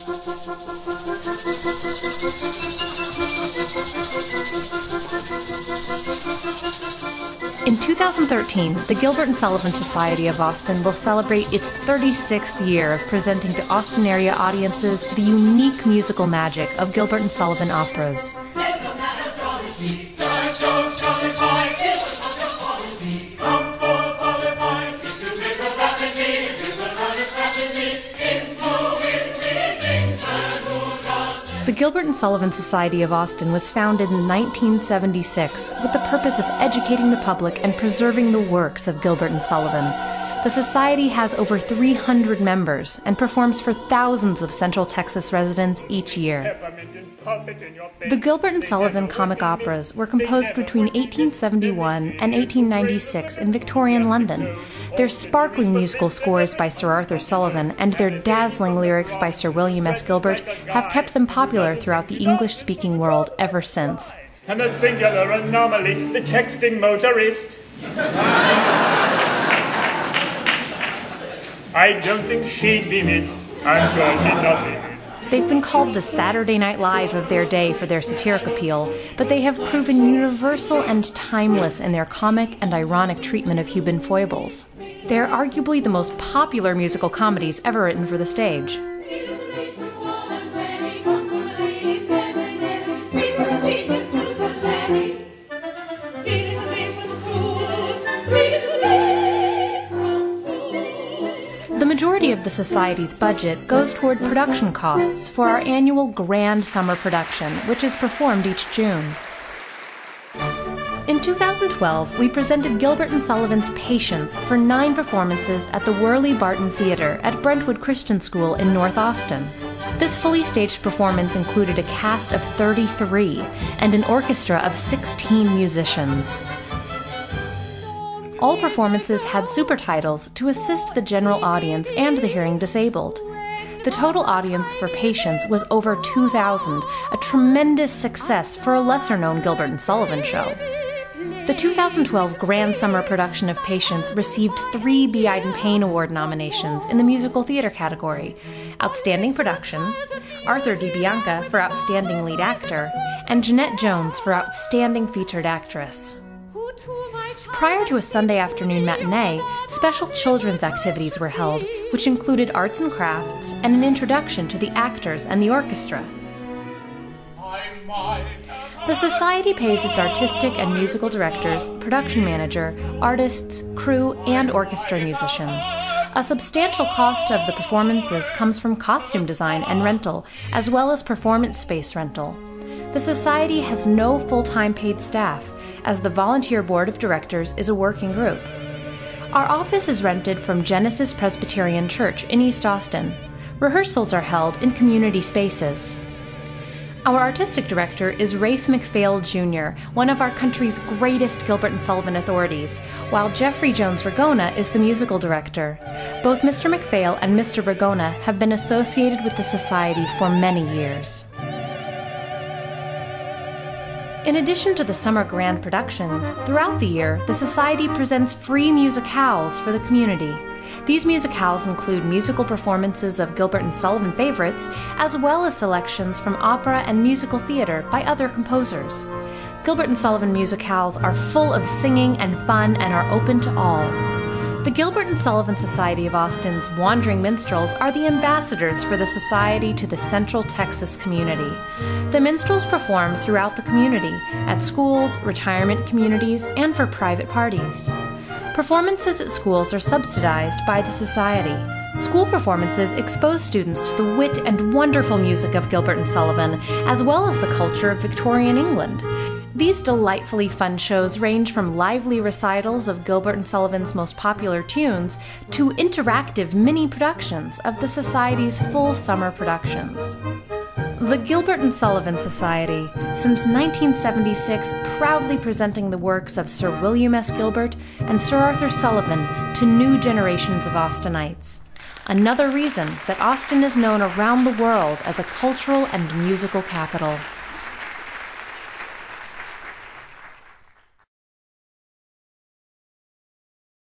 In 2013, the Gilbert Sullivan Society of Austin will celebrate its 36th year of presenting to Austin area audiences the unique musical magic of Gilbert Sullivan operas. The Gilbert Sullivan Society of Austin was founded in 1976 with the purpose of educating the public and preserving the works of Gilbert Sullivan. The Society has over 300 members and performs for thousands of Central Texas residents each year. The Gilbert Sullivan comic operas were composed between 1871 and 1896 in Victorian London. Their sparkling musical scores by Sir Arthur Sullivan and their dazzling lyrics by Sir William S. Gilbert have kept them popular throughout the English-speaking world ever since. And a singular anomaly, the texting motorist. I don't think she'd be missed. I'm sure she'd not be missed. They've been called the Saturday Night Live of their day for their satiric appeal, but they have proven universal and timeless in their comic and ironic treatment of human foibles. They are arguably the most popular musical comedies ever written for the stage. The majority of the Society's budget goes toward production costs for our annual Grand Summer Production, which is performed each June. In 2012, we presented Gilbert Sullivan's Patience for 9 performances at the Worley Barton Theater at Brentwood Christian School in North Austin. This fully staged performance included a cast of 33 and an orchestra of 16 musicians. All performances had supertitles to assist the general audience and the hearing disabled. The total audience for Patience was over 2,000, a tremendous success for a lesser-known Gilbert Sullivan show. The 2012 Grand Summer production of Patience received 3 Beiden Payne Award nominations in the musical theater category: Outstanding Production, Arthur DiBianca for Outstanding Lead Actor, and Jeanette Jones for Outstanding Featured Actress. Prior to a Sunday afternoon matinee, special children's activities were held, which included arts and crafts and an introduction to the actors and the orchestra. The Society pays its artistic and musical directors, production manager, artists, crew, and orchestra musicians. A substantial cost of the performances comes from costume design and rental, as well as performance space rental. The Society has no full-time paid staff, as the volunteer board of directors is a working group. Our office is rented from Genesis Presbyterian Church in East Austin. Rehearsals are held in community spaces. Our artistic director is Rafe McPhail Jr., one of our country's greatest Gilbert Sullivan authorities, while Jeffrey Jones Ragona is the musical director. Both Mr. McPhail and Mr. Ragona have been associated with the Society for many years. In addition to the summer grand productions, throughout the year, the Society presents free musicales for the community. These musicales include musical performances of Gilbert Sullivan favorites, as well as selections from opera and musical theater by other composers. Gilbert Sullivan musicales are full of singing and fun and are open to all. The Gilbert Sullivan Society of Austin's Wandering Minstrels are the ambassadors for the Society to the Central Texas community. The minstrels perform throughout the community, at schools, retirement communities, and for private parties. Performances at schools are subsidized by the Society. School performances expose students to the wit and wonderful music of Gilbert Sullivan, as well as the culture of Victorian England. These delightfully fun shows range from lively recitals of Gilbert Sullivan's most popular tunes to interactive mini-productions of the Society's full summer productions. The Gilbert Sullivan Society, since 1976, proudly presenting the works of Sir William S. Gilbert and Sir Arthur Sullivan to new generations of Austinites. Another reason that Austin is known around the world as a cultural and musical capital.